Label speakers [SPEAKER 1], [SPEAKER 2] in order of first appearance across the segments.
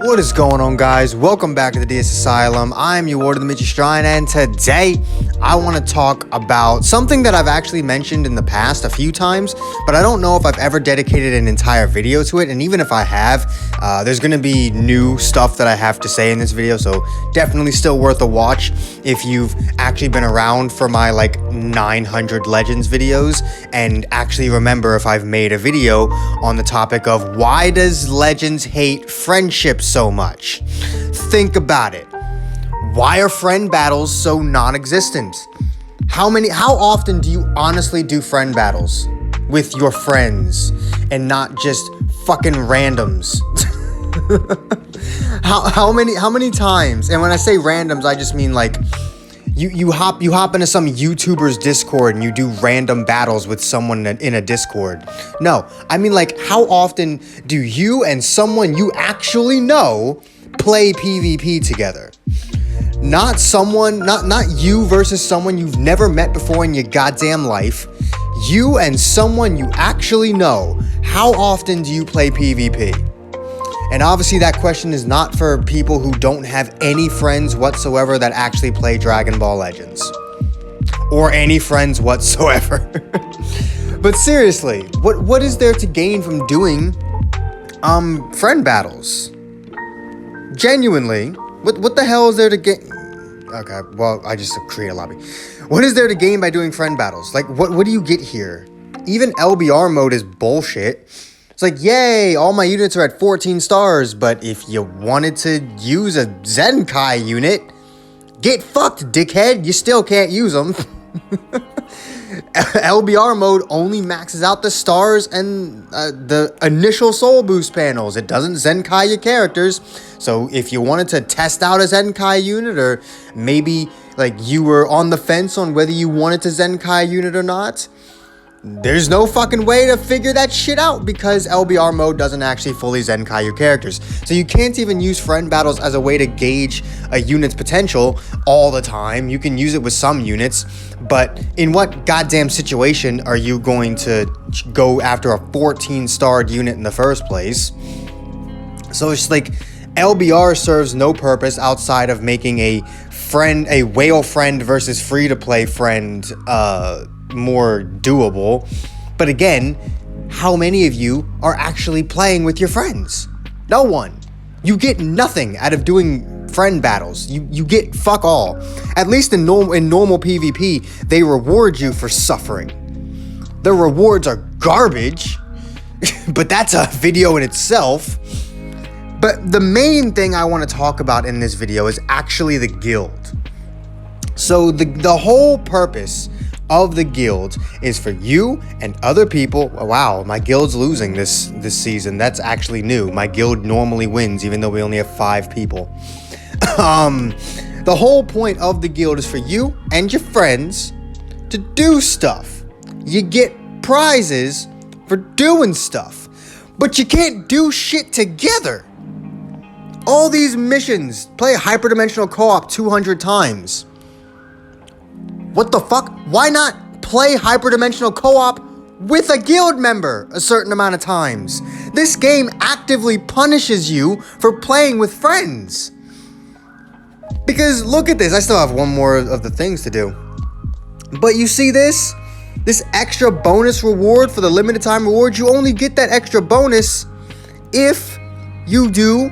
[SPEAKER 1] What is going on, guys? Welcome back to the DS Asylum. I'm your Warden Dimitri Shrine, and today I want to talk about something that I've actually mentioned in the past a few times, but I don't know if I've ever dedicated an entire video to it, and even if I have, there's going to be new stuff that I have to say in this video, so definitely still worth a watch if you've actually been around for my, 900 Legends videos, and actually remember if I've made a video on the topic of why does Legends hate friendship so much? Think about it. Why are friend battles so non-existent? How often do you honestly do friend battles with your friends and not just fucking randoms? how many times? And when I say randoms, I just mean you hop into some YouTuber's Discord and you do random battles with someone in a Discord. No, I mean how often do you and someone you actually know play PvP together? Not you versus someone you've never met before in your goddamn life. You and someone you actually know. How often do you play PvP? And obviously that question is not for people who don't have any friends whatsoever that actually play Dragon Ball Legends. Or any friends whatsoever. But seriously, what is there to gain from doing friend battles? Genuinely, what the hell is there to gain? Okay, well, I just create a lobby. What is there to gain by doing friend battles? What do you get here? Even LBR mode is bullshit. It's yay, all my units are at 14 stars, but if you wanted to use a Zenkai unit, get fucked, dickhead. You still can't use them. LBR mode only maxes out the stars and the initial soul boost panels. It doesn't Zenkai your characters. So if you wanted to test out a Zenkai unit, or maybe you were on the fence on whether you wanted to Zenkai unit or not, there's no fucking way to figure that shit out because LBR mode doesn't actually fully Zenkai your characters. So you can't even use friend battles as a way to gauge a unit's potential all the time. You can use it with some units, but in what goddamn situation are you going to go after a 14-starred unit in the first place? So it's LBR serves no purpose outside of making a whale friend versus free-to-play friend more doable. But again, how many of you are actually playing with your friends? No one. You get nothing out of doing friend battles. You get fuck all. At least in normal PvP, they reward you for suffering. The rewards are garbage, but that's a video in itself. But the main thing I want to talk about in this video is actually the guild. So the whole purpose of the guild is for you and other people. Wow, my guild's losing this season. That's actually new. My guild normally wins, even though we only have 5 people. The whole point of the guild is for you and your friends to do stuff. You get prizes for doing stuff, but you can't do shit together. All these missions, play hyperdimensional co-op 200 times. What the fuck? Why not play hyperdimensional co-op with a guild member a certain amount of times? This game actively punishes you for playing with friends. Because look at this. I still have one more of the things to do. But you see this? This extra bonus reward for the limited time reward, you only get that extra bonus if you do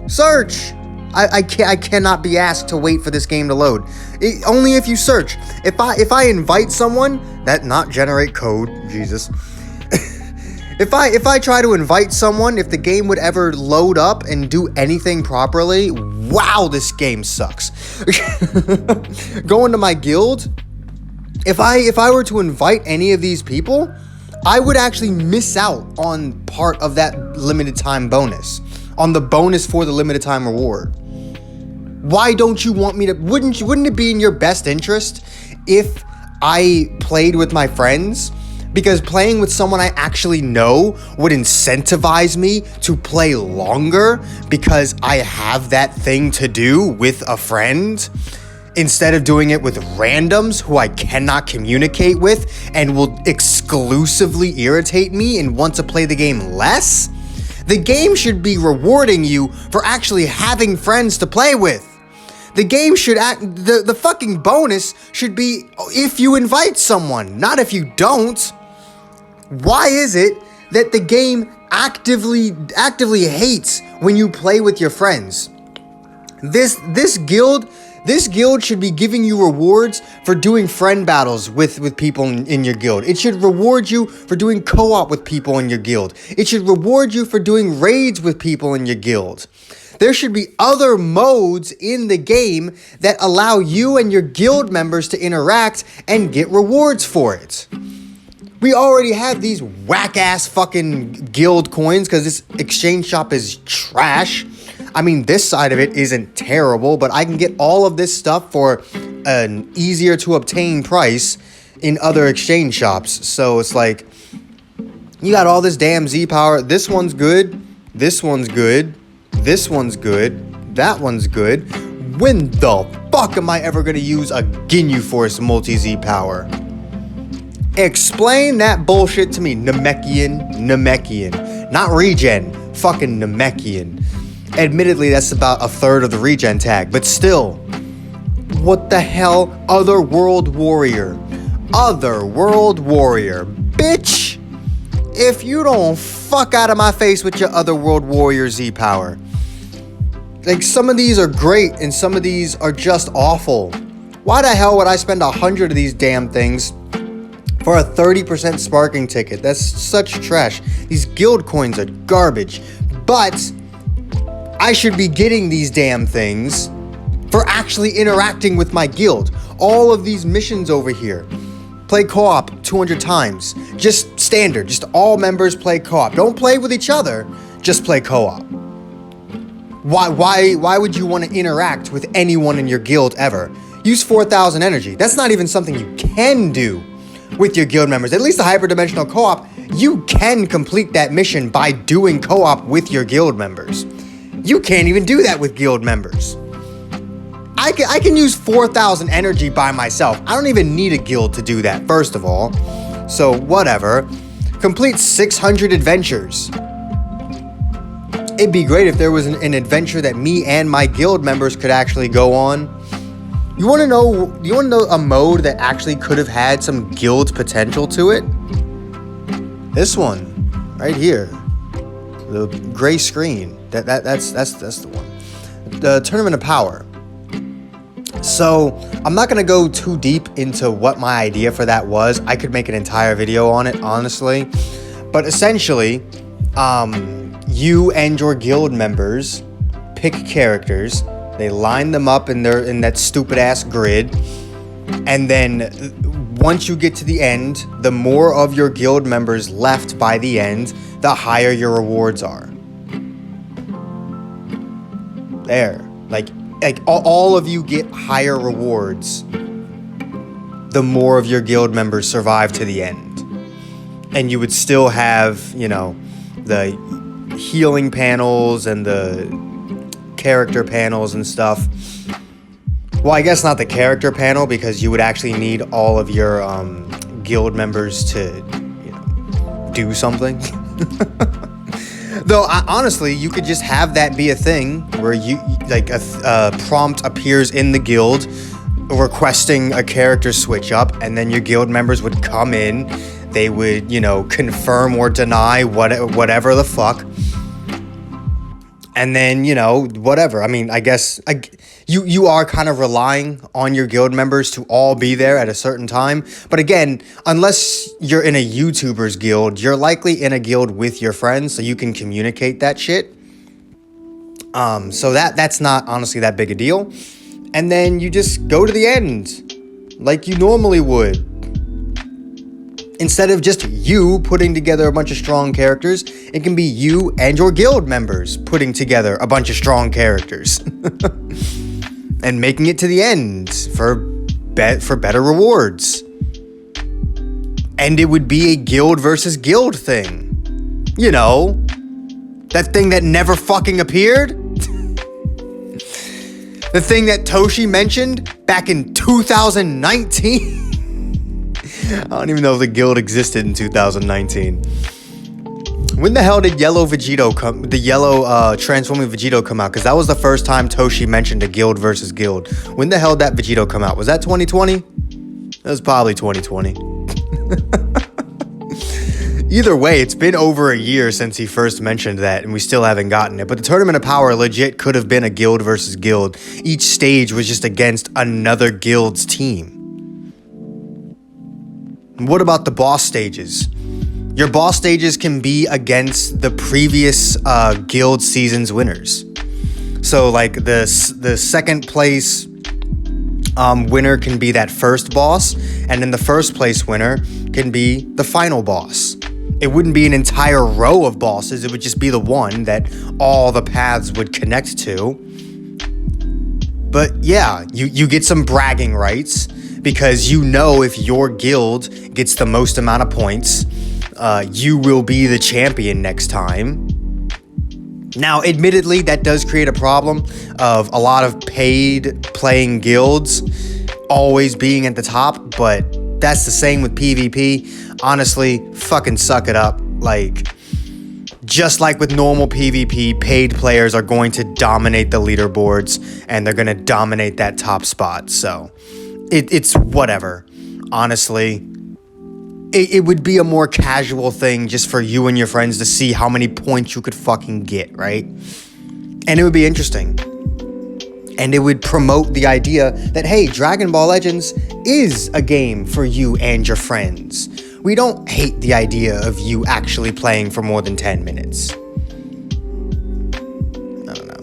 [SPEAKER 1] search. I cannot be asked to wait for this game to load. Only if you search. If I invite someone, that not generate code, Jesus. If I try to invite someone, if the game would ever load up and do anything properly, wow, this game sucks. Going to my guild, if I were to invite any of these people, I would actually miss out on part of that limited time bonus, on the bonus for the limited time reward. Why don't you want me to? Wouldn't it be in your best interest if I played with my friends? Because playing with someone I actually know would incentivize me to play longer because I have that thing to do with a friend, instead of doing it with randoms who I cannot communicate with and will exclusively irritate me and want to play the game less. The game should be rewarding you for actually having friends to play with. The game should the fucking bonus should be if you invite someone, not if you don't. Why is it that the game actively hates when you play with your friends? This guild should be giving you rewards for doing friend battles with people in your guild. It should reward you for doing co-op with people in your guild. It should reward you for doing raids with people in your guild. There should be other modes in the game that allow you and your guild members to interact and get rewards for it. We already have these whack-ass fucking guild coins because this exchange shop is trash. I mean, this side of it isn't terrible, but I can get all of this stuff for an easier to obtain price in other exchange shops. So it's like, you got all this damn Z power. This one's good. This one's good. This one's good. That one's good. When the fuck am I ever gonna use a Ginyu Force multi-Z power? Explain that bullshit to me. Namekian. Not regen. Fucking Namekian. Admittedly, that's about a third of the regen tag, but still. What the hell? Otherworld Warrior. Otherworld Warrior. Bitch! If you don't fuck out of my face with your Otherworld Warrior Z power. Like, some of these are great and some of these are just awful. Why the hell would I spend 100 of these damn things for a 30% sparking ticket? That's such trash. These guild coins are garbage. But I should be getting these damn things for actually interacting with my guild. All of these missions over here. Play co-op 200 times. Just standard. Just all members play co-op. Don't play with each other. Just play co-op. Why would you want to interact with anyone in your guild ever? Use 4,000 energy. That's not even something you can do with your guild members. At least the hyperdimensional co-op, you can complete that mission by doing co-op with your guild members. You can't even do that with guild members. I can use 4,000 energy by myself. I don't even need a guild to do that, first of all. So, whatever. Complete 600 adventures. It'd be great if there was an adventure that me and my guild members could actually go on. You want to know a mode that actually could have had some guild potential to it? This one, right here. The gray screen. That's the one. The Tournament of Power. So, I'm not going to go too deep into what my idea for that was. I could make an entire video on it, honestly. But essentially, you and your guild members pick characters. They line them up in that stupid ass grid. And then once you get to the end, the more of your guild members left by the end, the higher your rewards are. There. Like all of you get higher rewards the more of your guild members survive to the end. And you would still have, the healing panels and the character panels and stuff. Well, I guess not the character panel, because you would actually need all of your guild members to do something. Though honestly, you could just have that be a thing where a prompt appears in the guild requesting a character switch up, and then your guild members would come in. They would, confirm or deny whatever the fuck. And then, whatever. I mean, I guess you are kind of relying on your guild members to all be there at a certain time. But again, unless you're in a YouTuber's guild, you're likely in a guild with your friends, so you can communicate that shit. So that's not honestly that big a deal. And then you just go to the end like you normally would. Instead of just you putting together a bunch of strong characters, it can be you and your guild members putting together a bunch of strong characters. And making it to the end for better rewards. And it would be a guild versus guild thing. That thing that never fucking appeared. The thing that Toshi mentioned back in 2019. I don't even know if the guild existed in 2019. When the hell did Yellow Vegito come? The yellow transforming Vegito come out? Because that was the first time Toshi mentioned a guild versus guild. When the hell did that Vegito come out? Was that 2020? It was probably 2020. Either way, it's been over a year since he first mentioned that, and we still haven't gotten it. But the Tournament of Power legit could have been a guild versus guild. Each stage was just against another guild's team. What about the boss stages? Your boss stages can be against the previous guild season's winners. So like the second place winner can be that first boss, and then the first place winner can be the final boss. It wouldn't be an entire row of bosses, it would just be the one that all the paths would connect to. But yeah, you get some bragging rights, because you know if your guild gets the most amount of points, you will be the champion next time. Now, admittedly, that does create a problem of a lot of paid playing guilds always being at the top, but that's the same with PvP. Honestly, fucking suck it up. Like, just like with normal PvP, paid players are going to dominate the leaderboards, and they're going to dominate that top spot. So, it's whatever. Honestly, it would be a more casual thing just for you and your friends to see how many points you could fucking get, right? And it would be interesting. And it would promote the idea that, hey, Dragon Ball Legends is a game for you and your friends. We don't hate the idea of you actually playing for more than 10 minutes. I don't know.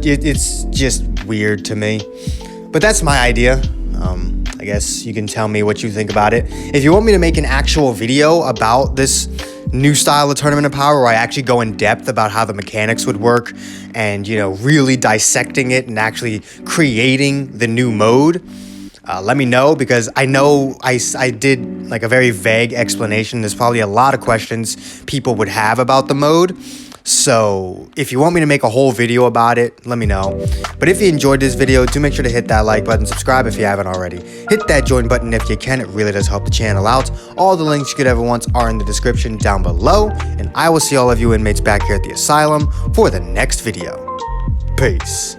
[SPEAKER 1] It's just weird to me. But that's my idea. I guess you can tell me what you think about it. If you want me to make an actual video about this new style of Tournament of Power where I actually go in depth about how the mechanics would work and, you know, really dissecting it and actually creating the new mode, let me know, because I know I did like a very vague explanation. There's probably a lot of questions people would have about the mode. So if you want me to make a whole video about it, let me know. But if you enjoyed this video, do make sure to hit that like button, subscribe if you haven't already. Hit that join button if you can, it really does help the channel out. All the links you could ever want are in the description down below. And I will see all of you inmates back here at the asylum for the next video. Peace.